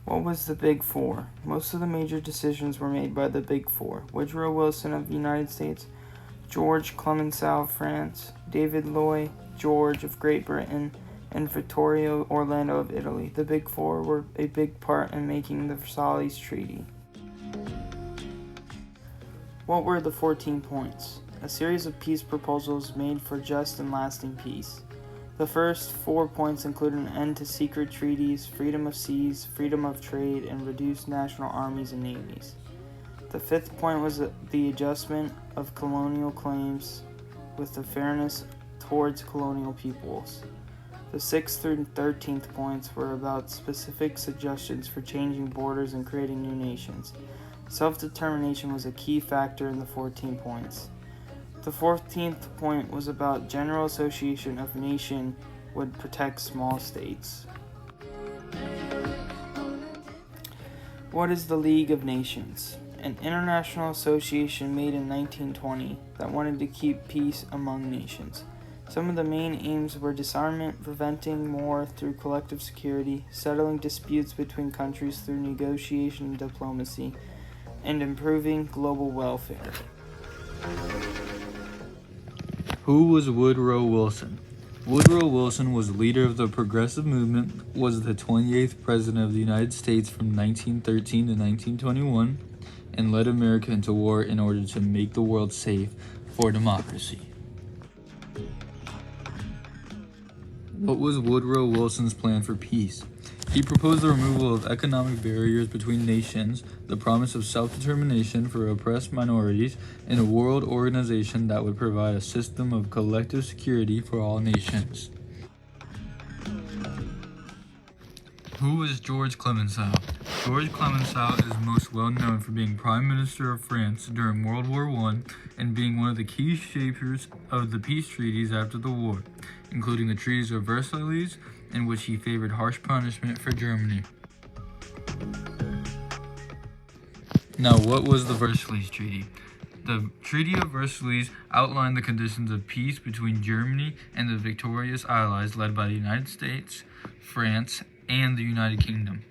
What was the Big Four? Most of the major decisions were made by the Big Four. Woodrow Wilson of the United States, George Clemenceau of France, David Lloyd George of Great Britain, and Vittorio Orlando of Italy. The Big Four were a big part in making the Versailles Treaty. What were the 14 points? A series of peace proposals made for just and lasting peace. The first 4 points included an end to secret treaties, freedom of seas, freedom of trade, and reduced national armies and navies. The 5th point was the adjustment of colonial claims with the fairness towards colonial peoples. The 6th through 13th points were about specific suggestions for changing borders and creating new nations. Self-determination was a key factor in the 14 points. The 14th point was about general association of nation would protect small states. What is the League of Nations? An international association made in 1920 that wanted to keep peace among nations. Some of the main aims were disarmament, preventing war through collective security, settling disputes between countries through negotiation and diplomacy, and improving global welfare. Who was Woodrow Wilson? Woodrow Wilson was leader of the Progressive Movement, was the 28th President of the United States from 1913 to 1921, and led America into war in order to make the world safe for democracy. What was Woodrow Wilson's plan for peace? He proposed the removal of economic barriers between nations, the promise of self-determination for oppressed minorities, and a world organization that would provide a system of collective security for all nations. Who was George Clemenceau? George Clemenceau is most well known for being Prime Minister of France during World War I and being one of the key shapers of the peace treaties after the war, including the treaties of Versailles, in which he favored harsh punishment for Germany. Now, what was the Versailles Treaty? The Treaty of Versailles outlined the conditions of peace between Germany and the victorious Allies led by the United States, France, and the United Kingdom.